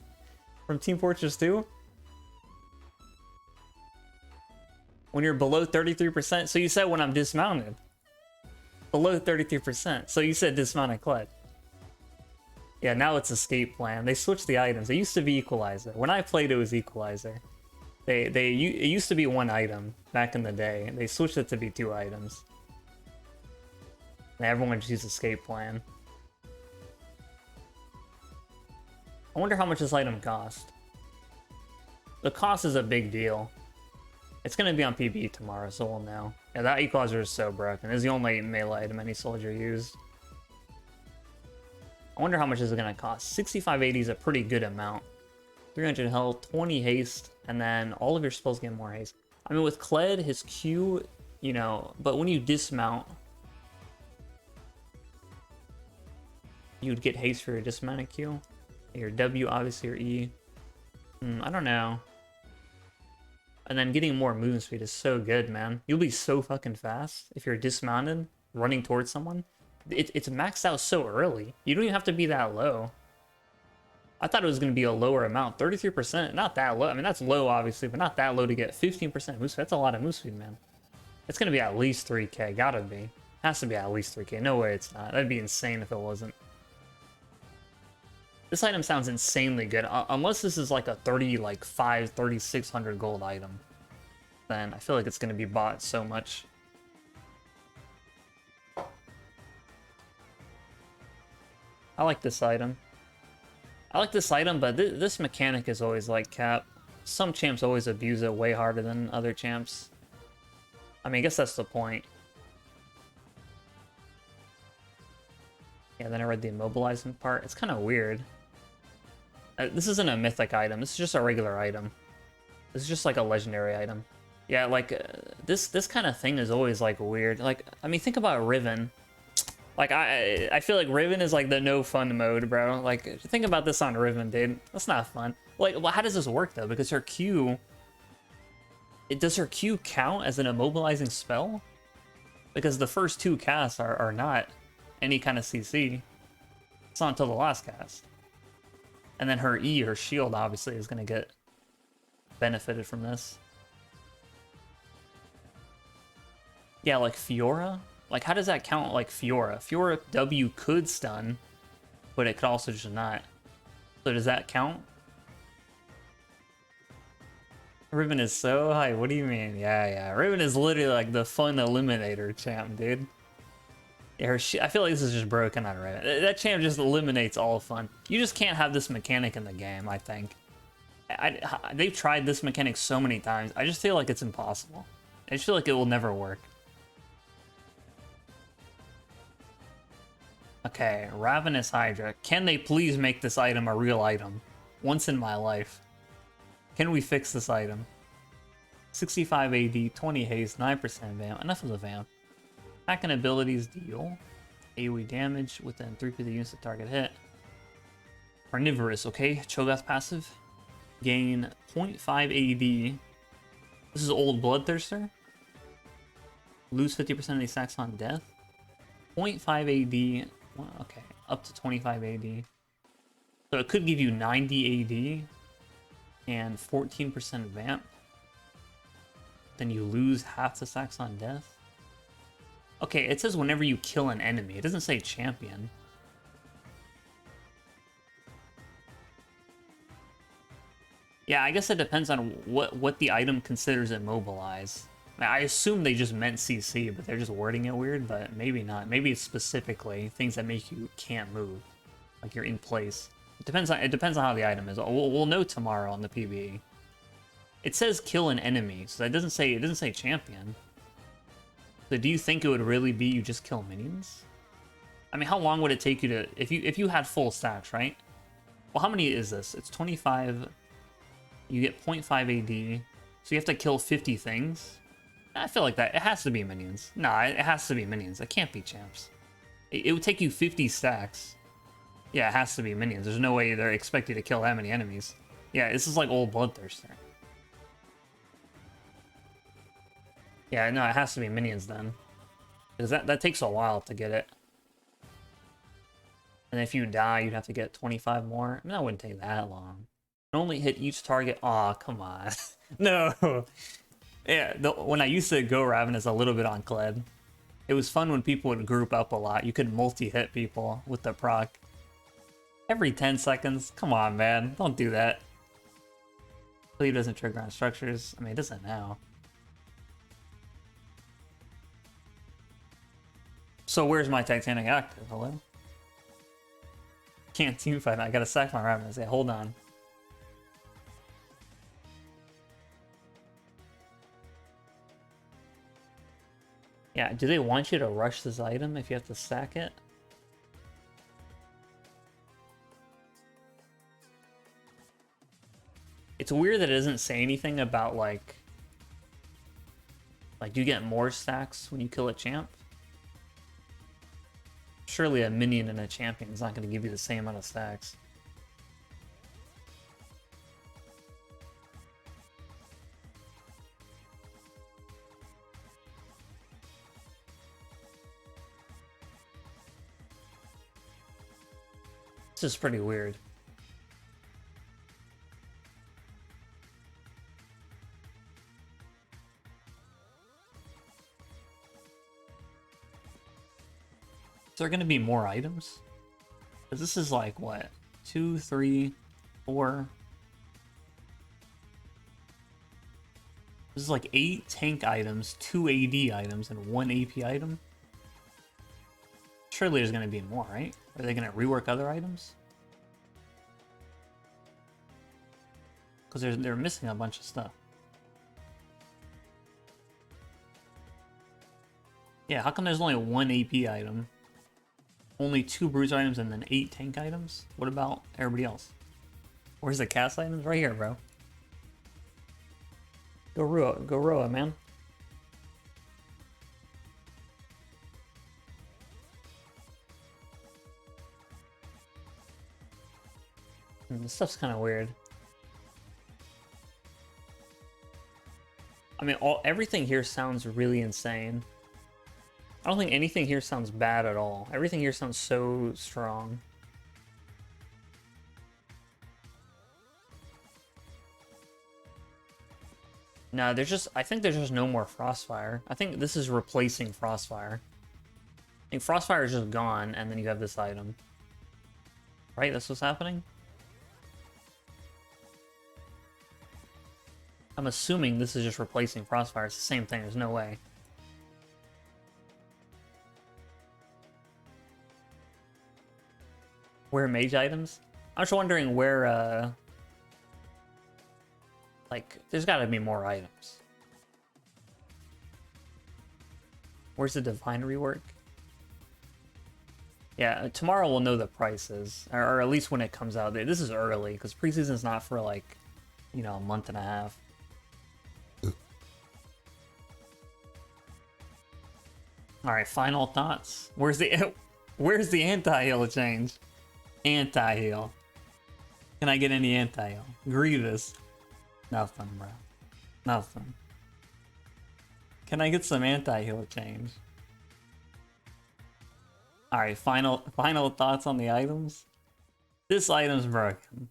From Team Fortress 2? When you're below 33%? So you said when I'm dismounted. Below 33%. So you said dismounted Kled. Yeah, now it's Escape Plan. They switched the items. It used to be Equalizer. When I played, it was Equalizer. It used to be one item back in the day. They switched it to be 2 items. And everyone just used escape plan. I wonder how much this item cost. The cost is a big deal. It's gonna be on PB tomorrow, so we'll know. Yeah, that equalizer is so broken. It's the only melee item any soldier used. I wonder how much this is gonna cost. 6580 is a pretty good amount. 300 health, 20 haste, and then all of your spells get more haste. I mean, with Kled, his Q, you know, but when you dismount, you'd get haste for your dismounted Q. Your W, obviously, your E. I don't know. And then getting more movement speed is so good, man. You'll be so fucking fast if you're dismounted, running towards someone. It's maxed out so early. You don't even have to be that low. I thought it was going to be a lower amount. 33%, not that low. I mean, that's low, obviously, but not that low to get 15% move speed. That's a lot of move speed, man. It's going to be at least 3k. Gotta be. Has to be at least 3k. No way it's not. That'd be insane if it wasn't. This item sounds insanely good. Unless this is like a 3,600 gold item. Then I feel like it's going to be bought so much. I like this item. But this mechanic is always like cap. Some champs always abuse it way harder than other champs. I mean, I guess that's the point. Yeah, then I read the immobilizing part. It's kind of weird. This isn't a mythic item. This is just a regular item. This is just like a legendary item. Yeah, like this kind of thing is always like weird. Like, I mean, think about Riven. Like, I feel like Riven is like the no fun mode, bro. Like, think about this on Riven, dude. That's not fun. Like, well, how does this work though? Because her Q, does her Q count as an immobilizing spell? Because the first two casts are not any kind of CC. It's not until the last cast. And then her E, her shield, obviously, is going to get benefited from this. Yeah, like Fiora? Like, how does that count like Fiora? Fiora W could stun, but it could also just not. So does that count? Riven is so high. What do you mean? Yeah. Riven is literally like the fun eliminator champ, dude. Yeah, I feel like this is just broken on Riven. That champ just eliminates all fun. You just can't have this mechanic in the game, I think. They've tried this mechanic so many times. I just feel like it's impossible. I just feel like it will never work. Okay, Ravenous Hydra. Can they please make this item a real item? Once in my life. Can we fix this item? 65 AD, 20 haste, 9% vamp. Enough of the vamp. Attacking abilities deal AoE damage within 350 units of target hit. Carnivorous, okay. Cho'Gath passive. Gain 0.5 AD. This is Old Bloodthirster. Lose 50% of these stacks on death. 0.5 AD. Well, okay, up to 25 AD. So it could give you 90 AD and 14% vamp. Then you lose half the stacks on death. Okay, it says whenever you kill an enemy. It doesn't say champion. Yeah, I guess it depends on what the item considers immobilize. I assume they just meant CC, but they're just wording it weird, but maybe not. Maybe it's specifically things that make you can't move. Like you're in place. It depends on how the item is. We'll know tomorrow on the PBE. It says kill an enemy, so it doesn't say champion. So do you think it would really be you just kill minions? I mean, how long would it take you to if you had full stacks, right? Well, how many is this? It's 25. You get 0.5 AD, so you have to kill 50 things. I feel like that it has to be minions. Nah, it has to be minions. It can't be champs. It would take you 50 stacks. Yeah, it has to be minions. There's no way they're expected to kill that many enemies. Yeah, this is like Old Bloodthirster. Yeah, no, it has to be minions then. Because that takes a while to get it. And if you die, you'd have to get 25 more. I mean, that wouldn't take that long. Only hit each target. Aw, come on. No. Yeah, when I used to go Ravenous a little bit on Kled, it was fun when people would group up a lot. You could multi-hit people with the proc. Every 10 seconds? Come on, man. Don't do that. Cleave doesn't trigger on structures. I mean, it doesn't now. So where's my Titanic active? Hello? Can't team fight. I gotta sack my Ravenous. Yeah, hold on. Yeah, do they want you to rush this item if you have to sack it? It's weird that it doesn't say anything about like do you get more stacks when you kill a champ? Surely a minion and a champion is not going to give you the same amount of stacks. This is pretty weird. Is there going to be more items? Because this is like, what? 2, 3, 4... This is like 8 tank items, 2 AD items, and 1 AP item. Surely there's going to be more, right? Are they going to rework other items? Because they're missing a bunch of stuff. Yeah, how come there's only 1 AP item? Only 2 bruise items and then 8 tank items? What about everybody else? Where's the cast items? Right here, bro. Go Roa, man. This stuff's kind of weird. I mean, everything here sounds really insane. I don't think anything here sounds bad at all. Everything here sounds so strong. No, I think there's just no more Frostfire. I think this is replacing Frostfire. I think Frostfire is just gone, and then you have this item. Right, that's what's happening? I'm assuming this is just replacing Frostfire. It's the same thing, there's no way. Where mage items? I'm just wondering where, like, there's gotta be more items. Where's the divine rework? Yeah, tomorrow we'll know the prices, or at least when it comes out. This is early, because preseason's not for, like, you know, a month and a half. Alright, final thoughts. Where's the anti-heal change? Anti-heal. Can I get any anti-heal? Grievous. Nothing, bro. Nothing. Can I get some anti-heal change? Alright, final thoughts on the items? This item's broken.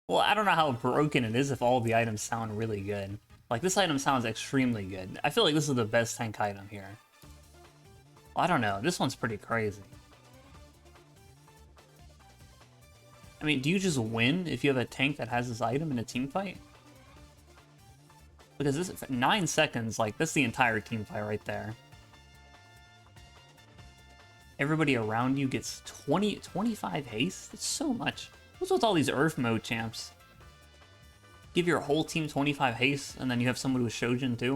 Well, I don't know how broken it is if all the items sound really good. Like, this item sounds extremely good. I feel like this is the best tank item here. Well, I don't know. This one's pretty crazy. I mean, do you just win if you have a tank that has this item in a team fight? Because this 9 seconds, like, that's the entire team fight right there. Everybody around you gets 25 haste? That's so much. What's with all these Earth mode champs? Give your whole team 25 haste, and then you have someone with Shojin too?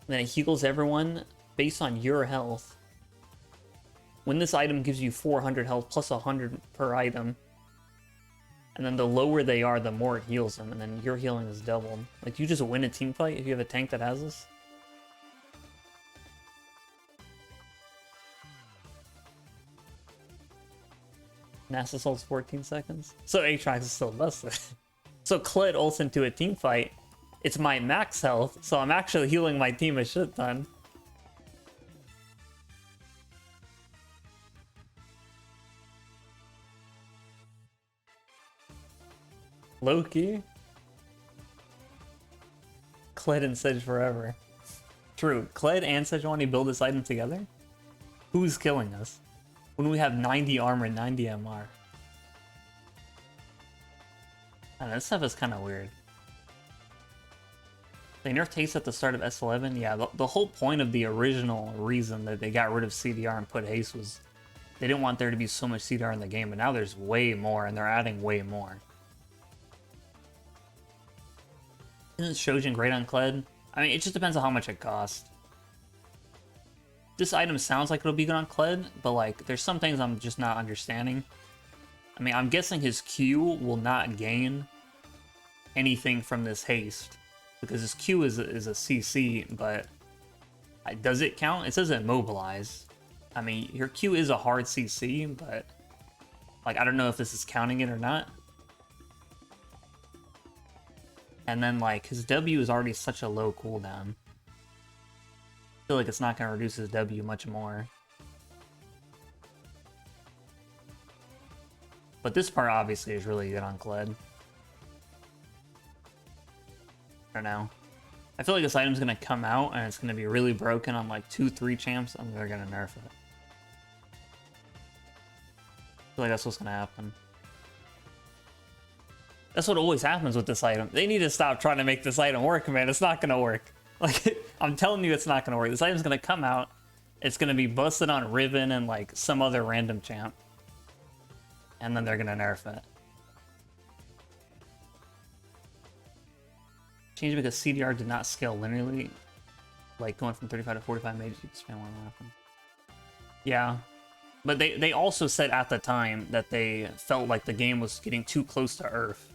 And then it heals everyone based on your health. When this item gives you 400 health plus 100 per item, and then the lower they are, the more it heals them, and then your healing is doubled. Like, you just win a team fight if you have a tank that has this? Mass Assault's 14 seconds. So Aatrox is still busted. So Kled ults into a team fight. It's my max health, so I'm actually healing my team a shit ton. Loki. Kled and Sedge forever. True. Kled and Sejuani build this item together? Who's killing us? When we have 90 armor and 90 MR. I don't know, this stuff is kind of weird. They nerfed haste at the start of S11. Yeah, the whole point of the original reason that they got rid of CDR and put haste was they didn't want there to be so much CDR in the game, but now there's way more, and they're adding way more. Isn't Shojin great on Kled? I mean, it just depends on how much it costs. This item sounds like it'll be good on Kled, but like, there's some things I'm just not understanding. I mean, I'm guessing his Q will not gain anything from this haste, because his Q is a CC, but does it count? It says immobilize. I mean, your Q is a hard CC, but like, I don't know if this is counting it or not. And then like, his W is already such a low cooldown. I feel like it's not going to reduce his W much more. But this part obviously is really good on Kled. I don't know. I feel like this item's going to come out and it's going to be really broken on like 2-3 champs, and they're going to nerf it. I feel like that's what's going to happen. That's what always happens with this item. They need to stop trying to make this item work, man. It's not going to work. Like, I'm telling you, it's not going to work. This item's going to come out. It's going to be busted on Riven and like some other random champ. And then they're going to nerf it. Changed because CDR did not scale linearly. Like going from 35 to 45 made you spam one weapon. Yeah. But they also said at the time that they felt like the game was getting too close to Earth.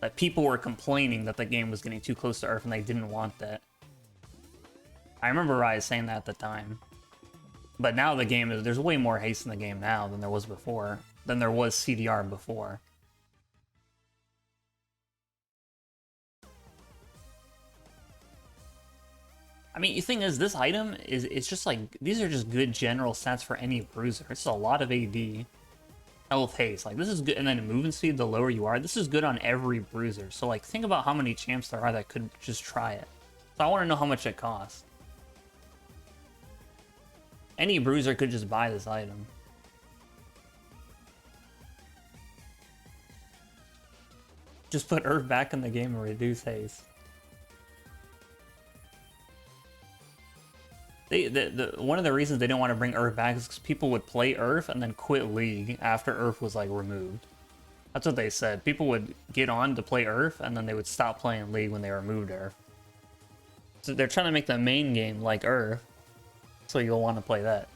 That people were complaining that the game was getting too close to Earth and they didn't want that. I remember Rise saying that at the time. But now the game is, there's way more haste in the game now than there was before. Than there was CDR before. I mean, the thing is, this item is, it's just like, these are just good general stats for any bruiser. It's a lot of AD. Health, haste, like this is good, and then movement speed, the lower you are, this is good on every bruiser. So like, think about how many champs there are that could just try it. So I want to know how much it costs. Any bruiser could just buy this item. Just put Earth back in the game and reduce haste. One of the reasons they didn't want to bring Earth back is because people would play Earth and then quit League after Earth was like removed. That's what they said. People would get on to play Earth and then they would stop playing League when they removed Earth. So they're trying to make the main game like Earth, so you'll want to play that.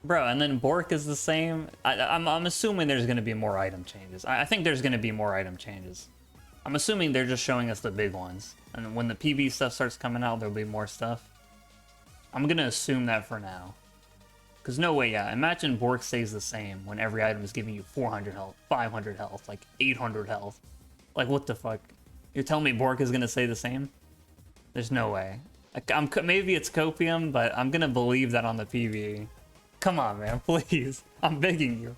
Bro, and then Bork is the same. I'm assuming there's going to be more item changes. I think there's going to be more item changes. I'm assuming they're just showing us the big ones. And when the PB stuff starts coming out, there'll be more stuff. I'm going to assume that for now. Because no way, yeah. Imagine Bork stays the same when every item is giving you 400 health, 500 health, like 800 health. Like, what the fuck? You're telling me Bork is going to stay the same? There's no way. Maybe it's Copium, but I'm going to believe that on the PB. Come on, man, please. I'm begging you.